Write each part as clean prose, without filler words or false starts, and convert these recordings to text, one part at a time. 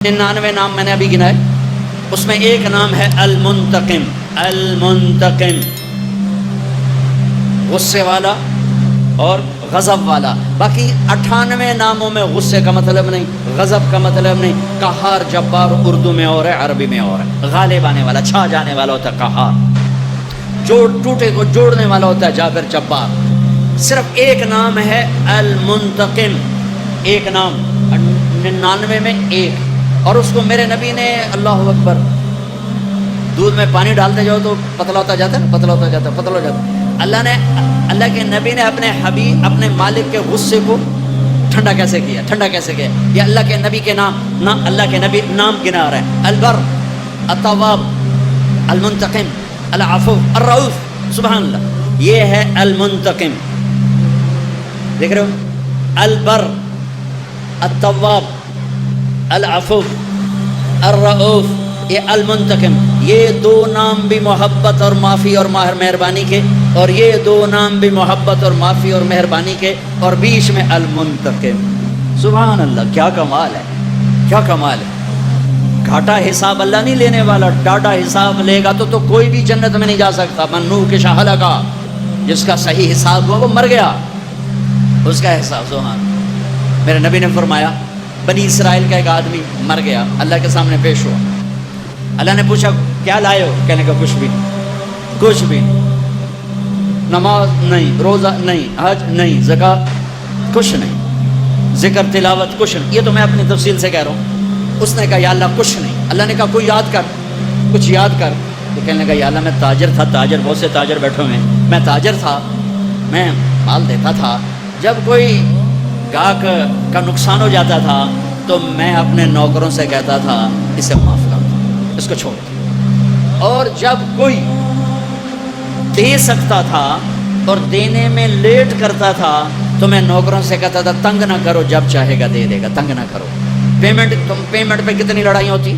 99 نام میں نے ابھی گنائے، اس میں ایک نام ہے المنتقم، المنتقم غصے والا اور غضب والا۔ باقی 98 ناموں میں غصے کا مطلب نہیں، غضب کا مطلب نہیں۔ قہار جبار اردو میں اور ہے، عربی میں اور ہے۔ غالب آنے والا، چھا جانے والا ہوتا ہے قہار، جوڑ ٹوٹے کو جوڑنے والا ہوتا ہے جابر جبار۔ صرف ایک نام ہے المنتقم، ایک نام 99 میں ایک، اور اس کو میرے نبی نے، اللہ اکبر، دودھ میں پانی ڈالتے جاؤ تو پتلا ہوتا جاتا ہے، پتلا ہوتا جاتا ہے، پتلا ہو جاتا ہے۔ اللہ کے نبی نے اپنے حبیب، اپنے مالک کے غصے کو ٹھنڈا کیسے کیا، ٹھنڈا کیسے کیا؟ یہ اللہ کے نبی کے نام، اللہ کے نبی نام گنا رہے ہیں، البر، التواب، المنتقم، العفو، الرؤوف، سبحان اللہ، یہ ہے المنتقم۔ دیکھ رہے ہو، البر، التواب، العفو، الرؤوف، یہ المنتقم، یہ دو نام بھی محبت اور معافی اور مہربانی کے، اور یہ دو نام بھی محبت اور معافی اور مہربانی کے، اور بیچ میں المنتقم۔ سبحان اللہ، کیا کمال ہے، کیا کمال ہے۔ گھاٹا حساب اللہ نہیں لینے والا، ڈاٹا حساب لے گا تو کوئی بھی جنت میں نہیں جا سکتا۔ من نوقش ہلکا، جس کا صحیح حساب ہوا وہ مر گیا، اس کا حساب۔ سبحان، میرے نبی نے فرمایا، بنی اسرائیل کا ایک آدمی مر گیا، اللہ کے سامنے پیش ہوا، اللہ نے پوچھا کیا لائے ہو؟ کہنے کا کچھ بھی، کچھ بھی، نماز نہیں، روزہ نہیں، حج نہیں، زکوٰۃ کچھ نہیں، ذکر تلاوت کچھ نہیں۔ یہ تو میں اپنی تفصیل سے کہہ رہا ہوں۔ اس نے کہا یا اللہ کچھ نہیں۔ اللہ نے کہا کوئی یاد کر، کچھ یاد کر۔ تو کہنے لگا یا اللہ میں تاجر تھا، تاجر بہت سے تاجر بیٹھے ہوئے ہیں، میں تاجر تھا، میں مال دیتا تھا، جب کوئی گاہک کا نقصان ہو جاتا تھا تو میں اپنے نوکروں سے کہتا تھا اسے معاف کر دو، اس کو چھوڑ دو، اور جب کوئی دے سکتا تھا اور دینے میں لیٹ کرتا تھا تو میں نوکروں سے کہتا تھا تنگ نہ کرو، جب چاہے گا دے دے گا، تنگ نہ کرو۔ پیمنٹ پہ کتنی لڑائیاں ہوتی،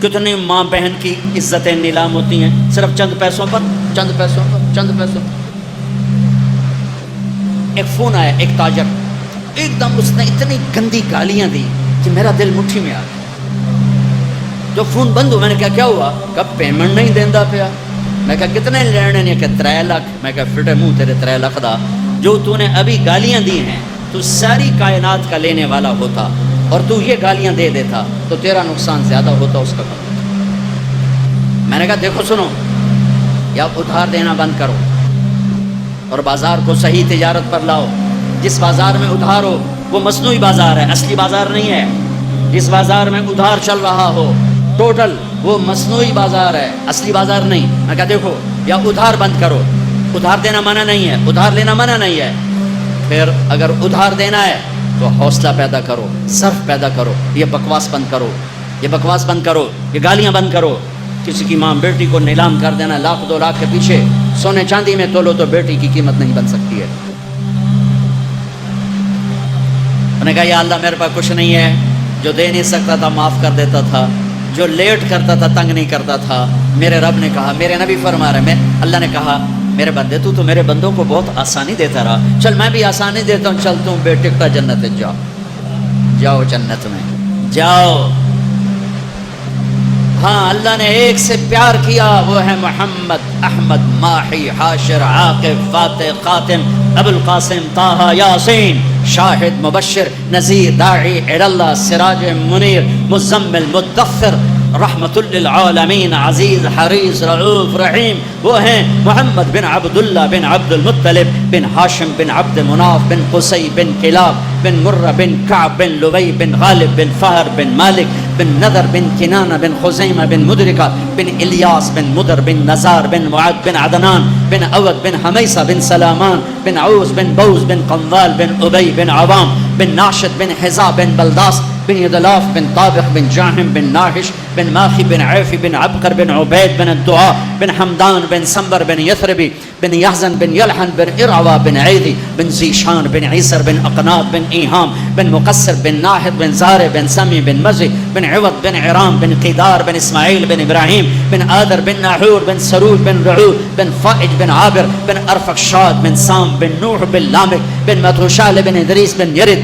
کتنی ماں بہن کی عزتیں نیلام ہوتی ہیں، صرف چند پیسوں پر، چند پیسوں پر، چند پیسوں پر۔ ایک فون آیا، ایک تاجر، ایک دم اس نے اتنی گندی گالیاں دی کہ میرا دل مٹھی میں آ گیا۔ جو فون بند ہوا، میں نے کہا کیا ہوا؟ کب پیمنٹ نہیں دیندا پیا۔ میں کہا کتنے لینے نے؟ کہ 3 لاکھ۔ میں کہا فٹے منہ تیرے 3 لاکھ دا، جو تو نے ابھی گالیاں دی ہیں، تو ساری کائنات کا لینے والا ہوتا اور تو یہ گالیاں دے دیتا تو تیرا نقصان زیادہ ہوتا، اس کا کم ہوتا۔ میں نے کہا دیکھو سنو، یا ادھار دینا بند کرو اور بازار کو صحیح تجارت پر لاؤ۔ جس بازار میں ادھار ہو وہ مصنوعی بازار ہے، اصلی بازار نہیں ہے۔ جس بازار میں ادھار چل رہا ہو ٹوٹل، وہ مصنوعی بازار ہے، اصلی بازار نہیں۔ میں کہا دیکھو، یا ادھار بند کرو، ادھار دینا منع نہیں ہے، ادھار لینا منع نہیں ہے، پھر اگر ادھار دینا ہے تو حوصلہ پیدا کرو، صرف پیدا کرو، یہ بکواس بند کرو، یہ بکواس بند کرو، یہ گالیاں بند کرو۔ کسی کی ماں بیٹی کو نیلام کر دینا، 1 2 لاکھ کے پیچھے، سونے چاندی میں تولو تو بیٹی کی قیمت نہیں بن سکتی ہے۔ میں نے کہا یا اللہ میرے پاس کچھ نہیں ہے، جو دے نہیں سکتا تھا معاف کر دیتا تھا، جو لیٹ کرتا تھا تنگ نہیں کرتا تھا۔ میرے رب نے کہا، میرے نبی فرما رہے ہیں، اللہ نے کہا میرے بندے تو میرے بندوں کو بہت آسانی دیتا رہا، چل میں بھی آسانی دیتا ہوں، چل تم بے ٹکٹا جنت جاؤ، جاؤ جنت میں جاؤ۔ ہاں اللہ نے ایک سے پیار کیا، وہ ہے محمد، احمد، ماحی، حاشر، عاقب، فاتح، خاتم، ابو القاسم، طہ، یاسین، شاہد، مبشر، نذیر، داعی اللہ، سراج منیر، مزمل، مدثر، رحمت للعالمین، عزیز، حریص، رعوف، رحیم، وہ ہیں محمد بن عبداللہ بن عبد المطلب بن ہاشم بن عبد مناف بن قصی بن کلاب بن مرہ بن کعب بن لبی بن غالب بن فہر بن مالک بن نذر بن کنانہ بن خزیمہ بن مدرکہ بن الیاس بن مدر بن نزار بن معد بن عدنان بن اود بن حمیسہ بن سلامان بن عوز بن بوز بن قنوال بن ابی بن عوام بن ناشد بن حزا بن بلداس بن یدلاف بن طابق بن جاہم بن ناحش بن ماخی بن عیفی بن عبقر بن عبید بن الدعاء بن حمدان بن سنبر بن یثربی بن یحزن بن یلحن بن ارعوا بن عیدی بن زیشان بن عیسر بن اقناط بن ایہام بن مقصر بن ناحد بن زارع بن سمی بن مزی بن عوض بن عرام بن قیدار بن اسماعیل بن ابراہیم بن آدر بن ناحور بن سرور بن رعود بن فائج بن عابر بن ارفقشاد بن سام بن نوح بن لامک بن متوشال بن ادریس بن یرد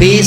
20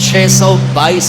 622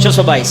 622,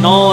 9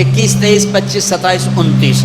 21, 23, 25, 27, 29,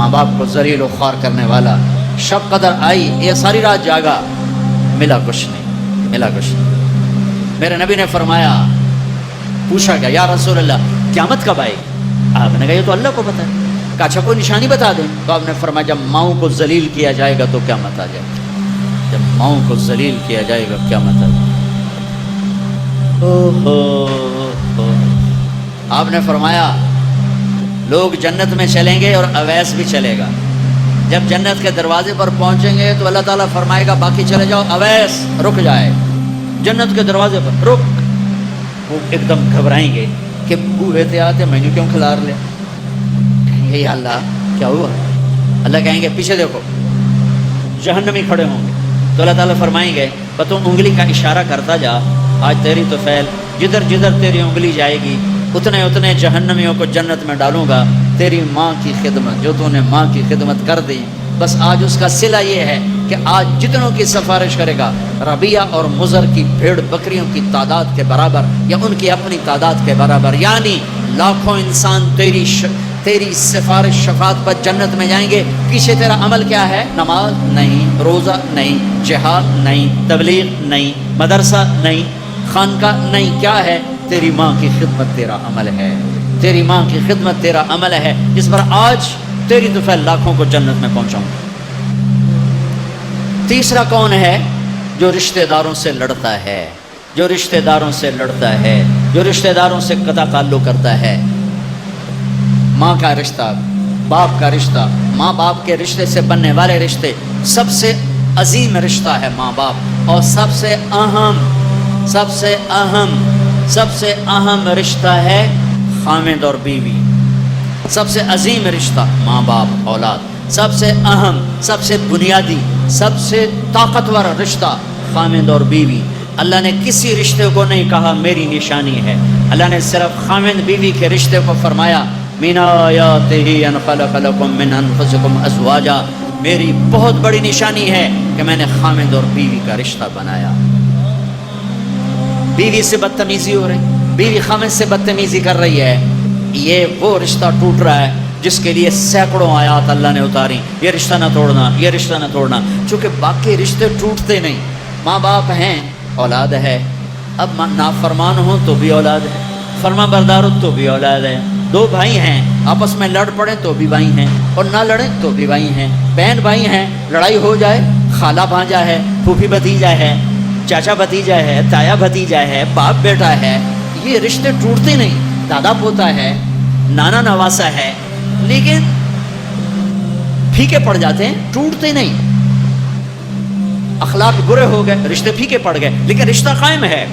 ماں باپ کو ذلیل و خوار کرنے والا. شب قدر آئی، یہ ساری رات جاگا، ملا کچھ نہیں. میرے نبی نے فرمایا، پوچھا گیا یا رسول اللہ قیامت کب آئے؟ آپ نے کہا یہ تو اللہ کو پتہ ہے. کہا اچھا کوئی نشانی بتا دیں. تو آپ نے فرمایا جب ماؤں کو ذلیل کیا جائے گا تو قیامت آ جائے گی. جب ماؤں کو ذلیل کیا جائے گا قیامت آ جائے گی. آپ نے فرمایا لوگ جنت میں چلیں گے اور اویس بھی چلے گا. جب جنت کے دروازے پر پہنچیں گے تو اللہ تعالیٰ فرمائے گا باقی چلے جاؤ، اویس رک جائے جنت کے دروازے پر، رک. وہ ایک دم گھبرائیں گے کہ بوڑھے تھے آتے میں نے کیوں کھلار لیا. کہیں گے یا اللہ کیا ہوا؟ اللہ کہیں گے پیچھے دیکھو، جہنمی کھڑے ہوں گے. تو اللہ تعالیٰ فرمائیں گے تو انگلی کا اشارہ کرتا جا، آج تیری تو فعل جدھر جدھر تیری انگلی جائے گی اتنے جہنمیوں کو جنت میں ڈالوں گا. تیری ماں کی خدمت، جو تو نے ماں کی خدمت کر دی، بس آج اس کا صلہ یہ ہے کہ آج جتنوں کی سفارش کرے گا ربیہ اور مضر کی بھیڑ بکریوں کی تعداد کے برابر یا ان کی اپنی تعداد کے برابر، یعنی لاکھوں انسان تیری سفارش شفاعت پر جنت میں جائیں گے. پیچھے تیرا عمل کیا ہے؟ نماز نہیں، روزہ نہیں، جہاد نہیں، تبلیغ نہیں، مدرسہ نہیں، خانقاہ نہیں. کیا ہے؟ تیری ماں کی خدمت تیرا عمل ہے. تیری ماں کی خدمت تیرا عمل ہے جس پر آج تیری دفعہ لاکھوں کو جنت میں پہنچاؤں. تیسرا کون ہے؟ جو رشتہ داروں سے لڑتا ہے، جو رشتہ داروں سے لڑتا ہے، جو رشتہ داروں سے قطع تعلق کرتا ہے. ماں کا رشتہ، باپ کا رشتہ، ماں باپ کے رشتے سے بننے والے رشتے سب سے عظیم رشتہ ہے ماں باپ. اور سب سے اہم رشتہ ہے خامد اور بیوی. سب سے عظیم رشتہ ماں باپ اولاد، سب سے اہم، سب سے بنیادی، سب سے طاقتور رشتہ خامد اور بیوی. اللہ نے کسی رشتے کو نہیں کہا میری نشانی ہے. اللہ نے صرف خامد بیوی کے رشتے کو فرمایا من آیاتہ ان خلق لکم من انفسکم ازواجا. میری بہت بڑی نشانی ہے کہ میں نے خامد اور بیوی کا رشتہ بنایا. بیوی سے بدتمیزی ہو رہی، بیوی خامد سے بدتمیزی کر رہی ہے، یہ وہ رشتہ ٹوٹ رہا ہے جس کے لیے سینکڑوں آیات اللہ نے اتاری، یہ رشتہ نہ توڑنا، یہ رشتہ نہ توڑنا. چونکہ باقی رشتے ٹوٹتے نہیں. ماں باپ ہیں، اولاد ہے. اب نافرمان ہو تو بھی اولاد ہے، فرما بردار ہو تو بھی اولاد ہے. دو بھائی ہیں، آپس میں لڑ پڑیں تو بھی بھائی ہیں، اور نہ لڑیں تو بھی بھائی ہیں. بہن بھائی ہیں، لڑائی ہو جائے، خالہ بھانجا ہے، پھوپھی بھتیجا ہے، چاچا بھتیجا ہے، تایا بھتیجا ہے، باپ بیٹا ہے. یہ رشتے ٹوٹتے نہیں. دادا پوتا ہے، نانا نواسا ہے، لیکن پھیکے پڑ جاتے ہیں، ٹوٹتے نہیں. اخلاق برے ہو گئے، رشتے پھیکے پڑ گئے، لیکن رشتہ قائم ہے.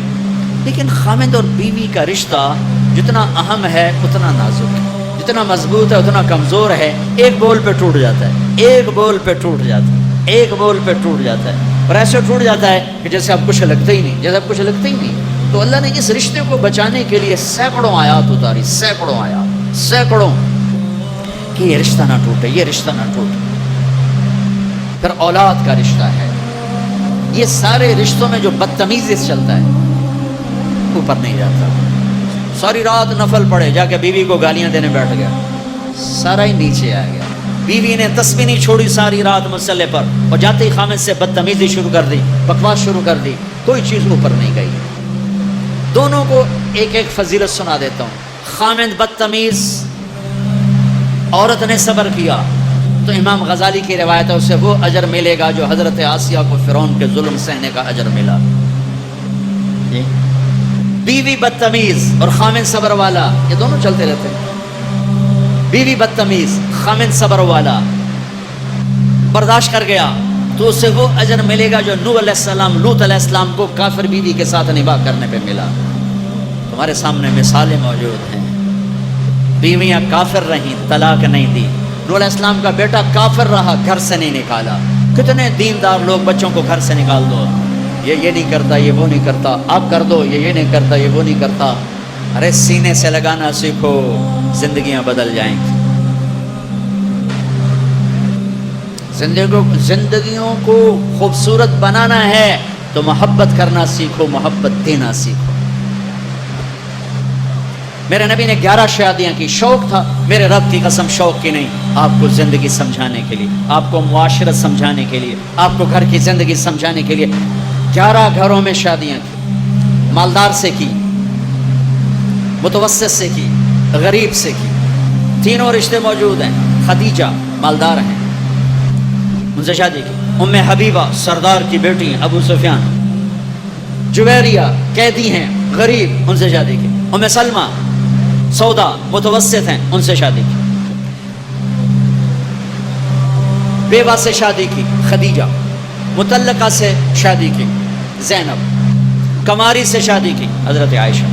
لیکن خامد اور بیوی کا رشتہ جتنا اہم ہے اتنا نازک ہے، جتنا مضبوط ہے اتنا کمزور ہے. ایک بول پہ ٹوٹ جاتا ہے، ایک بول پہ ٹوٹ جاتا ہے، ایک بول پہ ٹوٹ جاتا ہے. اور ایسے ٹوٹ جاتا ہے کہ جیسے اب کچھ لگتا ہی نہیں، جیسے اب کچھ لگتا ہی نہیں. تو اللہ نے اس رشتے کو بچانے کے لیے سینکڑوں آیات اتاری، سینکڑوں کہ یہ رشتہ نہ ٹوٹے، یہ رشتہ نہ ٹوٹے. پھر اولاد کا رشتہ ہے. یہ سارے رشتوں میں جو بدتمیزی سے چلتا ہے اوپر نہیں جاتا. ساری رات نفل پڑے، جا کے بیوی کو گالیاں دینے بیٹھ گیا، سارا ہی نیچے آ گیا. بیوی نے تسبیح نہیں چھوڑی ساری رات مسلح پر، اور جاتے ہی خامد سے بدتمیزی شروع کر دی، بکواس شروع کر دی. کوئی چیز اوپر نہیں گئی. دونوں کو ایک ایک فضیلت سنا دیتا ہوں. خامد بدتمیز، عورت نے صبر کیا تو امام غزالی کی روایت ہے اسے وہ اجر ملے گا جو حضرت آسیہ کو فرعون کے ظلم سہنے کا اجر ملا. بیوی بدتمیز اور خامد صبر والا، یہ دونوں چلتے رہتے ہیں. بیوی بدتمیز، خامد صبر والا، برداشت کر گیا تو اسے وہ اجر ملے گا جو نوح علیہ السلام، لوط علیہ السلام کو کافر بیوی کے ساتھ نباہ کرنے پہ ملا. تمہارے سامنے مثالیں موجود ہیں. بیویاں کافر رہیں، طلاق نہیں دی. نوح علیہ السلام کا بیٹا کافر رہا، گھر سے نہیں نکالا. کتنے دیندار لوگ بچوں کو گھر سے نکال دو، یہ نہیں کرتا، یہ وہ نہیں کرتا، آپ کر دو، یہ نہیں کرتا، یہ وہ نہیں کرتا. ارے سینے سے لگانا سیکھو، زندگیاں بدل جائیں گی. زندگیوں کو خوبصورت بنانا ہے تو محبت کرنا سیکھو، محبت دینا سیکھو. میرے نبی نے 11 شادیاں کی. شوق تھا, میرے رب کی قسم شوق کی نہیں, آپ کو زندگی سمجھانے کے لیے, آپ کو معاشرت سمجھانے کے لیے, آپ کو گھر کی زندگی سمجھانے کے لیے 11 گھروں میں شادیاں کی. مالدار سے کی, متوسط سے کی, غریب سے کی. تینوں رشتے موجود ہیں. خدیجہ مالدار ہیں, ان سے شادی کی. ام حبیبہ سردار کی بیٹی ہیں ابو سفیان. جویریہ قیدی ہیں, غریب, ان سے شادی کی. ام سلمہ سودا متوسط ہیں, ان سے شادی کی. بیوہ سے شادی کی خدیجہ, مطلقہ سے شادی کی زینب, کماری سے شادی کی حضرت عائشہ.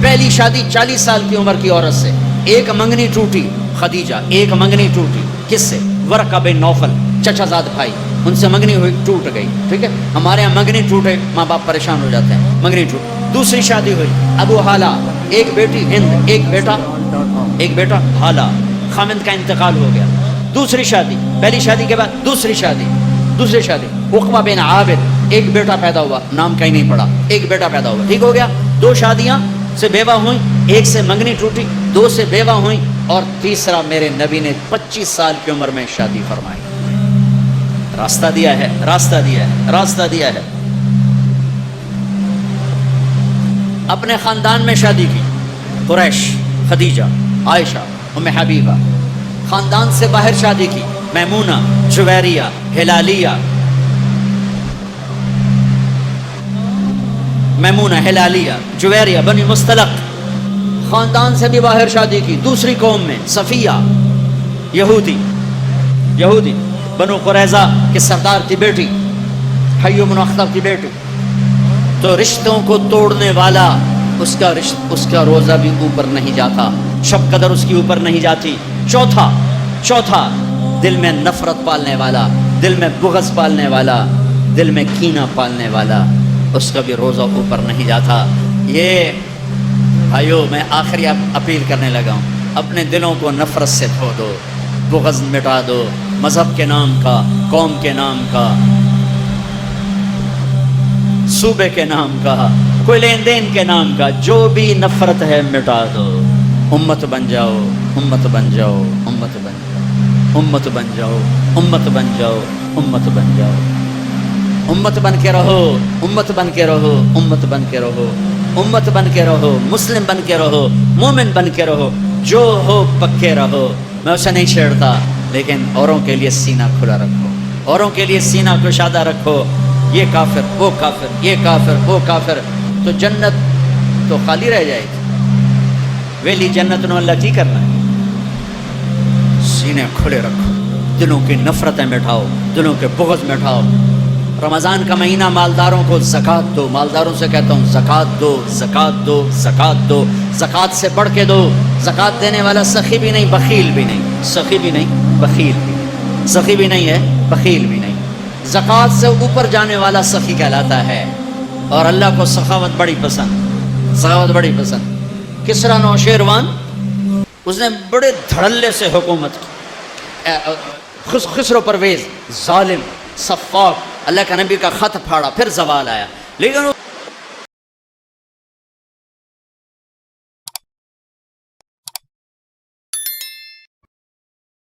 پہلی شادی 40 سال کی عمر کی عورت سے. ایک منگنی ٹوٹی خدیجہ, ایک منگنی ٹوٹی. کس سے؟ ورقہ بن نوفل, چچا زاد بھائی, ان سے منگنی ہوئی, ٹوٹ گئی. ٹھیک ہے, ہمارے یہاں منگنی ٹوٹے ماں باپ پریشان ہو جاتے ہیں, منگنی ٹوٹ. دوسری شادی ہوئی ابو حالہ, ایک بیٹی ہند, ایک بیٹا حالہ. خامند کا انتقال ہو گیا. دوسری شادی, پہلی شادی کے بعد دوسری شادی. عقبہ بن عابد, ایک بیٹا پیدا ہوا, نام کہیں نہیں پڑا, ایک بیٹا پیدا ہوا. ٹھیک ہو گیا. 2 شادیاں سے بیوہ ہوئیں, ایک سے منگنی ٹوٹی, 2 سے بیوہ ہوئیں, اور تیسرا میرے نبی نے 25 سال کی عمر میں شادی فرمائی. راستہ دیا ہے, راستہ دیا ہے, راستہ دیا ہے. اپنے خاندان میں شادی کی. قریش, خدیجہ, عائشہ, ام حبیبہ. خاندان سے باہر شادی کی. میمونہ, جویریہ, ہلالیہ. میمونہ, ہلالیہ, جویریہ, بنی مستلق. خاندان سے بھی باہر شادی کی. دوسری قوم میں صفیہ, یہودی, بنو قریظہ کے سردار کی بیٹی, حی بن اخطب کی بیٹی. تو رشتوں کو توڑنے والا, اس کا روزہ بھی اوپر نہیں جاتا, شب قدر اس کی اوپر نہیں جاتی. چوتھا دل میں نفرت پالنے والا, دل میں بغض پالنے والا, دل میں کینہ پالنے والا, اس کا بھی روزہ اوپر نہیں جاتا. یہ بھائیو, میں آخری اپیل کرنے لگا ہوں, اپنے دلوں کو نفرت سے دھو دو, بغض مٹا دو. مذہب کے نام کا, قوم کے نام کا, صوبے کے نام کا, کوئی لین دین کے نام کا, جو بھی نفرت ہے مٹا دو. امت بن جاؤ, امت بن جاؤ, امت بن جاؤ, امت بن جاؤ, امت بن جاؤ, امت بن جاؤ. امت بن کے رہو, امت بن کے رہو, امت بن کے رہو, امت بن کے رہو, مسلم بن کے رہو, مومن بن کے رہو. جو ہو پکے رہو. میں اسے نہیں چھیڑتا, لیکن اوروں کے لیے سینہ کھلا رکھو, اوروں کے لیے سینہ کشادہ رکھو. یہ کافر, وہ کافر, یہ کافر, وہ کافر, تو جنت تو خالی رہ جائے گی. ویلی جنت نو اللہ کی کرنا ہے. سینے کھلے رکھو, دلوں کی نفرتیں مٹھاؤ, دلوں کے بغض مٹھاؤ. رمضان کا مہینہ, مالداروں کو زکوٰۃ دو. مالداروں سے کہتا ہوں زکوٰۃ دو, زکوٰۃ دو, زکوٰۃ دو. زکوٰۃ سے بڑھ کے دو. زکوٰۃ دینے والا سخی بھی نہیں, بخیل بھی نہیں. سخی بھی نہیں, بخیل بھی نہیں. سخی بھی نہیں ہے, بخیل بھی نہیں. زکوٰۃ سے اوپر جانے والا سخی کہلاتا ہے. اور اللہ کو سخاوت بڑی پسند, سخاوت بڑی پسند. کسریٰ نوشیروان, اس نے بڑے دھڑلے سے حکومت کی. خسرو پرویز ظالم, سفاک, اللہ کا نبی کا خط پھاڑا, پھر زوال آیا. لیکن